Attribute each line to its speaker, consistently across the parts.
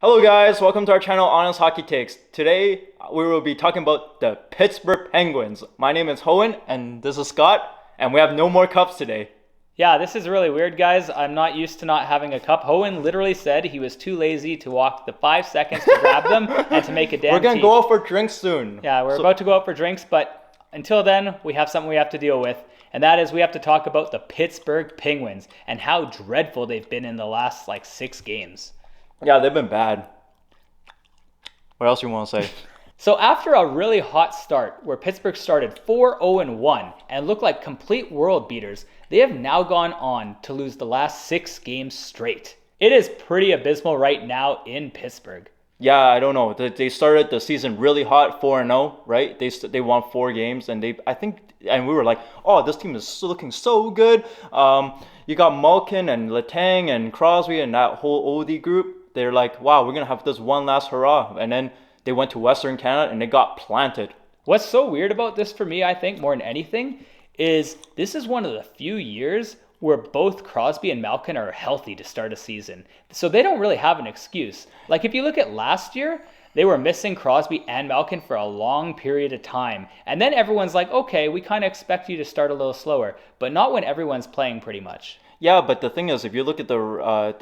Speaker 1: Hello guys, welcome to our channel Honest Hockey Takes. Today we will be talking about the Pittsburgh Penguins. My name is Hohen and this is Scott, and we have no more cups today.
Speaker 2: Yeah, this is really weird, guys. I'm not used to not having a cup. Hohen literally said he was too lazy to walk the 5 seconds to grab them and to make a damn
Speaker 1: We're gonna
Speaker 2: tea.
Speaker 1: go out for drinks soon.
Speaker 2: Yeah, we're about to go out for drinks, but until then, we have something we have to deal with, and that is we have to talk about the Pittsburgh Penguins and how dreadful they've been in the last 6 games.
Speaker 1: Yeah, they've been bad. What else you want to say?
Speaker 2: So after a really hot start where Pittsburgh started 4-0-1 and looked like complete world beaters, they have now gone on to lose the last 6 games straight. It is pretty abysmal right now in Pittsburgh.
Speaker 1: Yeah, I don't know. They started the season really hot, 4-0, right? They won 4 games, and we were like, oh, this team is looking so good. You got Malkin and Letang and Crosby and that whole OD group. They're like, wow, we're gonna have this one last hurrah, and then they went to Western Canada and they got planted.
Speaker 2: What's so weird about this for me, I think, more than anything, is this is one of the few years where both Crosby and Malkin are healthy to start a season. So they don't really have an excuse. Like if you look at last year, they were missing Crosby and Malkin for a long period of time. And then everyone's like, okay, we kind of expect you to start a little slower, but not when everyone's playing pretty much.
Speaker 1: Yeah, but the thing is, if you look at the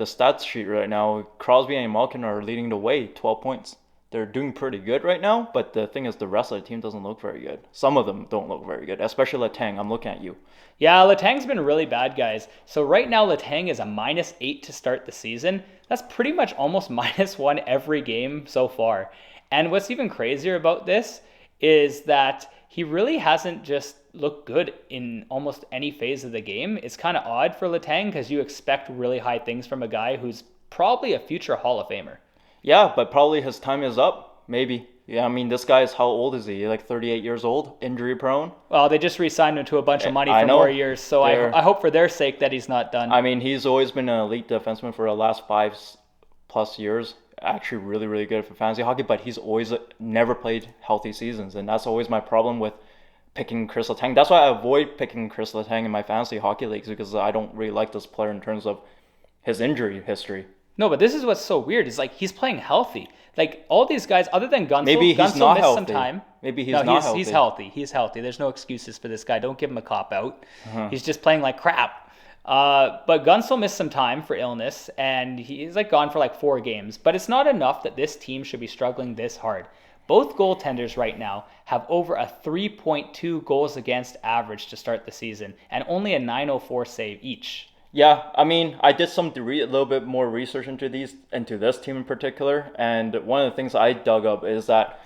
Speaker 1: stats sheet right now, Crosby and Malkin are leading the way, 12 points. They're doing pretty good right now, but the thing is, the rest of the team doesn't look very good. Some of them don't look very good, especially Letang. I'm looking at you.
Speaker 2: Yeah, Letang's been really bad, guys. So right now, Letang is a -8 to start the season. That's pretty much almost -1 every game so far. And what's even crazier about this is that he really hasn't just looked good in almost any phase of the game. It's kind of odd for Letang because you expect really high things from a guy who's probably a future Hall of Famer.
Speaker 1: Yeah, but probably his time is up. Maybe. Yeah, I mean, this guy is, how old is he? Like 38 years old, injury prone.
Speaker 2: Well, they just re-signed him to a bunch of money
Speaker 1: I
Speaker 2: for
Speaker 1: know.
Speaker 2: more years, so I hope for their sake that he's not done.
Speaker 1: I mean, he's always been an elite defenseman for the last 5+ years. Actually, really, really good for fantasy hockey, but he's always never played healthy seasons, and that's always my problem with picking Chris Letang. That's why I avoid picking Chris Letang in my fantasy hockey leagues, because I don't really like this player in terms of his injury history.
Speaker 2: No, but this is what's so weird. Is he's playing healthy. Like all these guys, other than Gunsel,
Speaker 1: Maybe he's
Speaker 2: Gunsel
Speaker 1: not
Speaker 2: missed
Speaker 1: healthy.
Speaker 2: some time.
Speaker 1: Maybe he's not healthy.
Speaker 2: He's healthy. He's healthy. There's no excuses for this guy. Don't give him a cop out. He's just playing like crap. But Gunsel missed some time for illness, and he's gone for 4 games. But it's not enough that this team should be struggling this hard. Both goaltenders right now have over a 3.2 goals against average to start the season, and only a .904 save each.
Speaker 1: Yeah, I mean, I did a little bit more research into this team in particular, and one of the things I dug up is that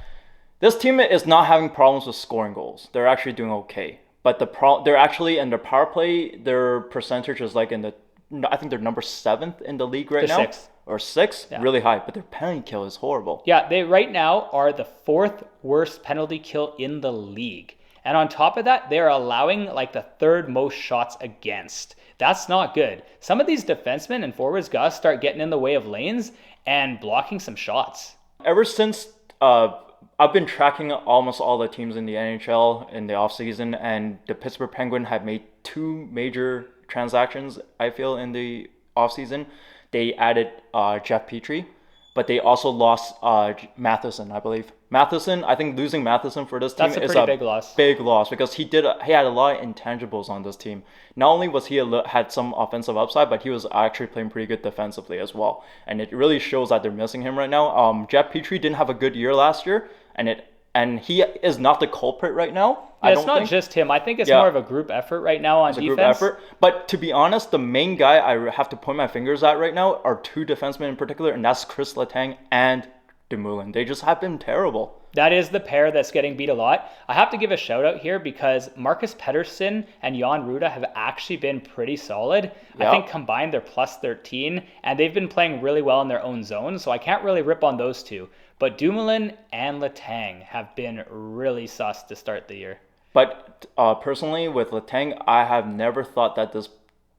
Speaker 1: this team is not having problems with scoring goals. They're actually doing okay, but they're actually in their power play. Their percentage is I think they're number 7th in the league right now.
Speaker 2: 6th.
Speaker 1: Or 6th, yeah. Really high, but their penalty kill is horrible.
Speaker 2: Yeah, they right now are the 4th worst penalty kill in the league. And on top of that, they're allowing the 3rd most shots against. That's not good. Some of these defensemen and forwards gotta start getting in the way of lanes and blocking some shots.
Speaker 1: Ever since I've been tracking almost all the teams in the NHL in the offseason, and the Pittsburgh Penguins have made 2 major transactions, I feel, in the offseason. They added Jeff Petrie, but they also lost Matheson, I believe. I think losing Matheson for this team is a
Speaker 2: big loss.
Speaker 1: Big loss, because he had a lot of intangibles on this team. Not only was he had some offensive upside, but he was actually playing pretty good defensively as well. And it really shows that they're missing him right now. Jeff Petrie didn't have a good year last year, and he is not the culprit right now.
Speaker 2: Yeah, it's not just him. I think it's more of a group effort right now on defense.
Speaker 1: Group effort. But to be honest, the main guy I have to point my fingers at right now are 2 defensemen in particular, and that's Chris Letang and Dumoulin. They just have been terrible.
Speaker 2: That is the pair that's getting beat a lot. I have to give a shout out here because Marcus Pettersson and Jan Ruda have actually been pretty solid. Yeah. I think combined they're +13, and they've been playing really well in their own zone, so I can't really rip on those 2. But Dumoulin and Letang have been really sus to start the year.
Speaker 1: But personally, with Letang, I have never thought that this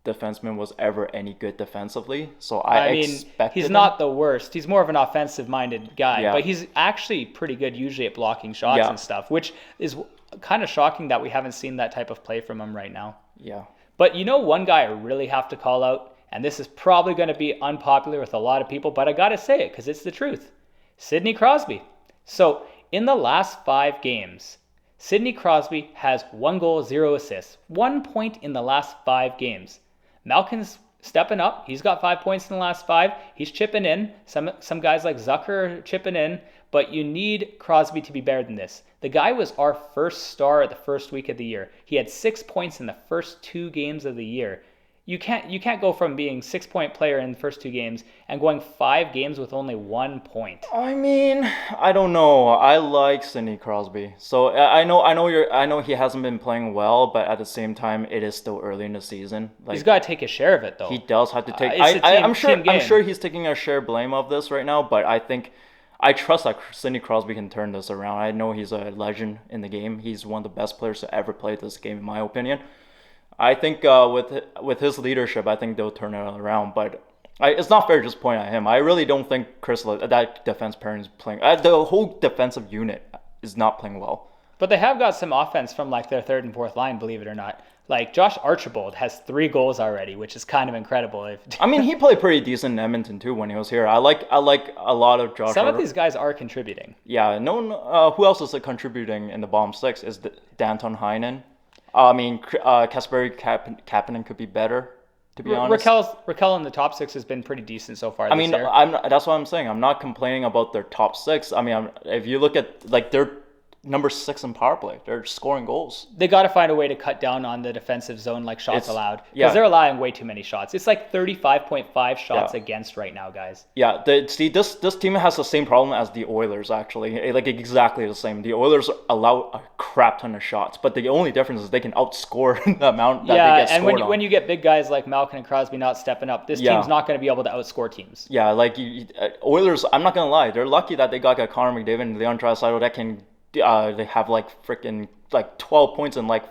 Speaker 1: defenseman was ever any good defensively. So I mean,
Speaker 2: he's not the worst. He's more of an offensive-minded guy, but he's actually pretty good usually at blocking shots and stuff, which is kind of shocking that we haven't seen that type of play from him right now.
Speaker 1: Yeah.
Speaker 2: But one guy I really have to call out, and this is probably going to be unpopular with a lot of people, but I got to say it because it's the truth. Sidney Crosby. So in the last 5 games, Sidney Crosby has 1 goal, 0 assists. 1 point in the last 5 games. Malkin's stepping up. He's got 5 points in the last 5. He's chipping in. Some guys like Zucker are chipping in. But you need Crosby to be better than this. The guy was our first star the first week of the year. He had 6 points in the first 2 games of the year. You can't go from being 6-point player in the first 2 games and going 5 games with only 1 point.
Speaker 1: I mean, I don't know. I like Sidney Crosby. So I know he hasn't been playing well, but at the same time, it is still early in the season. Like,
Speaker 2: he's got to take a share of it, though.
Speaker 1: He does have to take.
Speaker 2: It's a
Speaker 1: I'm
Speaker 2: team game.
Speaker 1: sure he's taking a share blame of this right now, but I trust that Sidney Crosby can turn this around. I know he's a legend in the game. He's one of the best players to ever play this game, in my opinion. I think with his leadership, I think they'll turn it around. But it's not fair to just point at him. I really don't think that defense pairing is playing. The whole defensive unit is not playing well.
Speaker 2: But they have got some offense from like their third and fourth line, believe it or not. Like Josh Archibald has 3 goals already, which is kind of incredible.
Speaker 1: I mean, he played pretty decent in Edmonton too when he was here. I like a lot of Josh.
Speaker 2: Some of these guys are contributing.
Speaker 1: Yeah, no. Who else is contributing in the bottom 6? Is Danton Heinen? I mean, Kasperi Kapanen could be better, to be honest.
Speaker 2: Raquel in the top 6 has been pretty decent so far.
Speaker 1: I mean,
Speaker 2: year.
Speaker 1: That's what I'm saying. I'm not complaining about their top 6. I mean, if you look at like their number 6 in power play, they're scoring goals.
Speaker 2: They got to find a way to cut down on the defensive zone, like shots allowed, because they're allowing way too many shots. It's like 35.5 shots against right now, guys.
Speaker 1: Yeah, this team has the same problem as the Oilers, actually. Like exactly the same. The Oilers allow a crap ton of shots, but the only difference is they can outscore the amount that they get scored on.
Speaker 2: When you get big guys like Malkin and Crosby not stepping up, this team's not going to be able to outscore teams.
Speaker 1: Yeah, like Oilers, I'm not gonna lie, they're lucky that they got Connor McDavid and Leon Draisaitl that can. They have like freaking like 12 points in like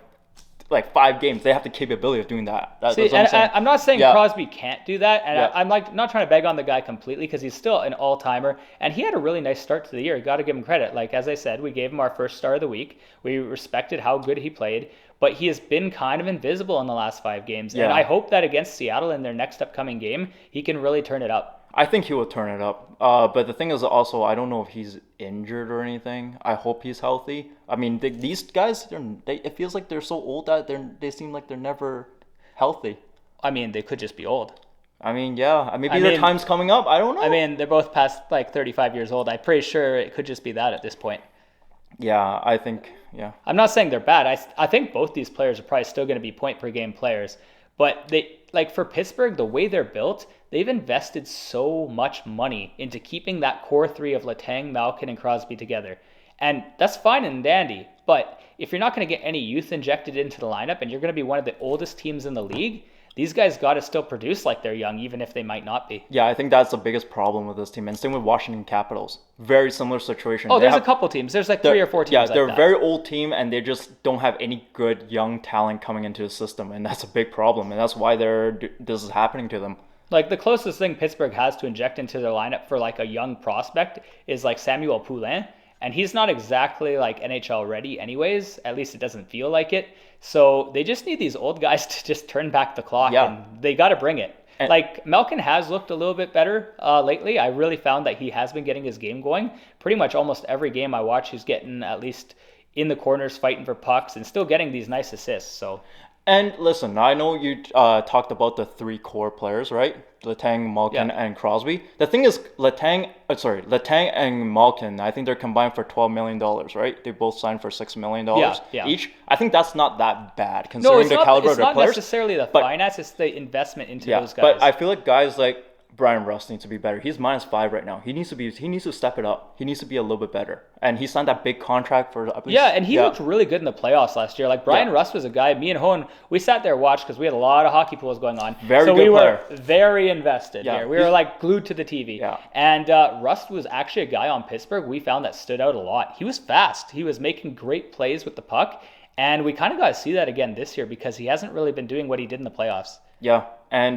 Speaker 1: 5 games. They have the capability of doing that. That's what
Speaker 2: I'm not saying Crosby can't do that, and I'm like not trying to beg on the guy completely because he's still an all-timer, and he had a really nice start to the year. Got to give him credit. Like as I said, we gave him our first star of the week. We respected how good he played, but he has been kind of invisible in the last 5 games, and I hope that against Seattle in their next upcoming game, he can really turn it up.
Speaker 1: I think he will turn it up. But the thing is also, I don't know if he's injured or anything. I hope he's healthy. I mean, these guys, it feels like they're so old that they seem like they're never healthy.
Speaker 2: I mean, they could just be old.
Speaker 1: I mean, yeah. Maybe their time's coming up. I don't know.
Speaker 2: I mean, they're both past like 35 years old. I'm pretty sure it could just be that at this point.
Speaker 1: Yeah, I think, yeah.
Speaker 2: I'm not saying they're bad. I think both these players are probably still going to be point-per-game players. But for Pittsburgh, the way they're built, they've invested so much money into keeping that core 3 of Letang, Malkin, and Crosby together. And that's fine and dandy. But if you're not going to get any youth injected into the lineup and you're going to be one of the oldest teams in the league, these guys got to still produce like they're young, even if they might not be.
Speaker 1: Yeah, I think that's the biggest problem with this team. And same with Washington Capitals. Very similar situation.
Speaker 2: Oh, there's a couple teams. There's like 3 or 4 teams like that.
Speaker 1: Yeah, they're a very old team, and they just don't have any good young talent coming into the system. And that's a big problem. And that's why this is happening to them.
Speaker 2: Like the closest thing Pittsburgh has to inject into their lineup for like a young prospect is like Samuel Poulin. And he's not exactly like NHL ready anyways. At least it doesn't feel like it. So they just need these old guys to just turn back the clock, and they got to bring it. And like Malkin has looked a little bit better lately. I really found that he has been getting his game going. Pretty much almost every game I watch, he's getting at least in the corners fighting for pucks and still getting these nice assists. So.
Speaker 1: And listen, I know you talked about the 3 core players, right? Letang, Malkin, and Crosby. The thing is, Letang and Malkin, I think they're combined for $12 million, right? They both signed for $6 million each. I think that's not that bad considering the caliber of their players.
Speaker 2: It's not necessarily the finance, it's the investment into those guys.
Speaker 1: But I feel like guys like Brian Rust needs to be better. He's -5 right now. He needs to step it up. He needs to be a little bit better. And he signed that big contract for at least.
Speaker 2: Yeah, and he looked really good in the playoffs last year. Like Brian Rust was a guy. Me and Hohen, we sat there and watched because we had a lot of hockey pools going on.
Speaker 1: So we were
Speaker 2: very invested here. We were like glued to the TV. Yeah. And Rust was actually a guy on Pittsburgh we found that stood out a lot. He was fast. He was making great plays with the puck. And we kind of got to see that again this year because he hasn't really been doing what he did in the playoffs.
Speaker 1: Yeah, and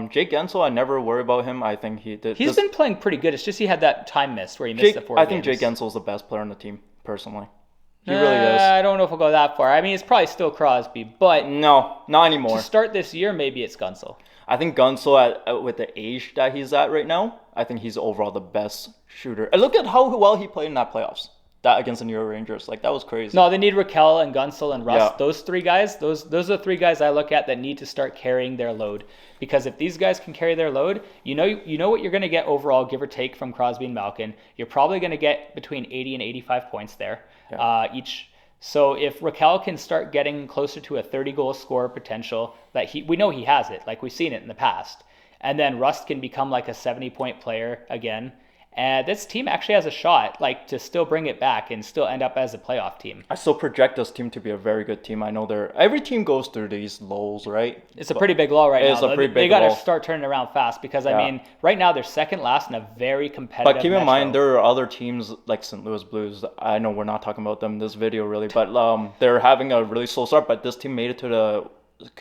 Speaker 1: Jake Gensel, I never worry about him. I think
Speaker 2: he's been playing pretty good. It's just he had that time miss where he missed the 4 games.
Speaker 1: I think Jake Gensel is the best player on the team, personally. He really is.
Speaker 2: I don't know if we'll go that far. I mean, it's probably still Crosby, but
Speaker 1: no, not anymore.
Speaker 2: To start this year, maybe it's Gensel.
Speaker 1: I think Gunsel with the age that he's at right now, I think he's overall the best shooter. And look at how well he played in that playoffs. That against the New York Rangers, like that was crazy.
Speaker 2: No, they need Raquel and Gunsel and Rust.
Speaker 1: Yeah.
Speaker 2: Those three guys, those are the three guys I look at that need to start carrying their load. Because if these guys can carry their load, you know what you're going to get overall, give or take, from Crosby and Malkin. You're probably going to get between 80 and 85 points there each. So if Raquel can start getting closer to a 30-goal scorer potential, that we know he has it, like we've seen it in the past, and then Rust can become like a 70-point player again. And this team actually has a shot, like, to still bring it back and still end up as a playoff team.
Speaker 1: I still project this team to be a very good team. I know every team goes through these lows, right?
Speaker 2: It's a pretty big low right now.
Speaker 1: It's a pretty big
Speaker 2: They got to
Speaker 1: low.
Speaker 2: start turning around fast because, I mean, right now they're second last in a very competitive
Speaker 1: But keep in
Speaker 2: metro.
Speaker 1: mind, there are other teams like St. Louis Blues. I know we're not talking about them in this video really, but they're having a really slow start. But this team made it to the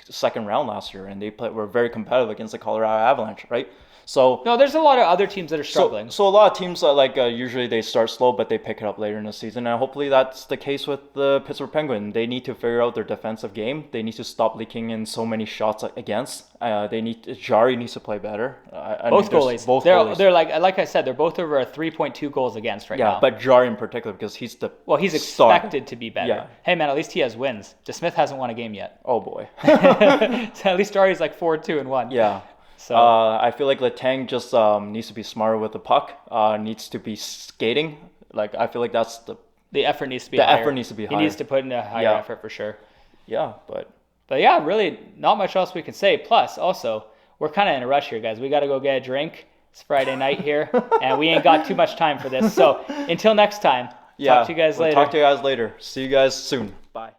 Speaker 1: second round last year, and were very competitive against the Colorado Avalanche, right? So
Speaker 2: No, there's a lot of other teams that are struggling.
Speaker 1: So a lot of teams usually they start slow, but they pick it up later in the season. And hopefully that's the case with the Pittsburgh Penguins. They need to figure out their defensive game. They need to stop leaking in so many shots against. Jari needs to play better.
Speaker 2: Both goalies.
Speaker 1: Goalies.
Speaker 2: They're like I said, they're both over 3.2 goals against right now.
Speaker 1: Yeah, but Jari in particular because he's the
Speaker 2: he's
Speaker 1: star.
Speaker 2: expected to be better.
Speaker 1: Yeah.
Speaker 2: Hey man, at least he has wins. DeSmith hasn't won a game yet.
Speaker 1: Oh boy.
Speaker 2: So at least Jari's like 4-2-1.
Speaker 1: Yeah.
Speaker 2: So
Speaker 1: I feel like Letang just needs to be smarter with the puck. Needs to be skating. Like I feel like that's
Speaker 2: the effort needs to be
Speaker 1: the
Speaker 2: higher.
Speaker 1: effort needs to be higher.
Speaker 2: He needs to put in a higher effort for sure.
Speaker 1: Yeah, but
Speaker 2: yeah, really not much else we can say. Plus, also, we're kind of in a rush here, guys. We got to go get a drink. It's Friday night here, and we ain't got too much time for this. So until next time, talk to you guys later.
Speaker 1: Talk to you guys later. See you guys soon. Bye.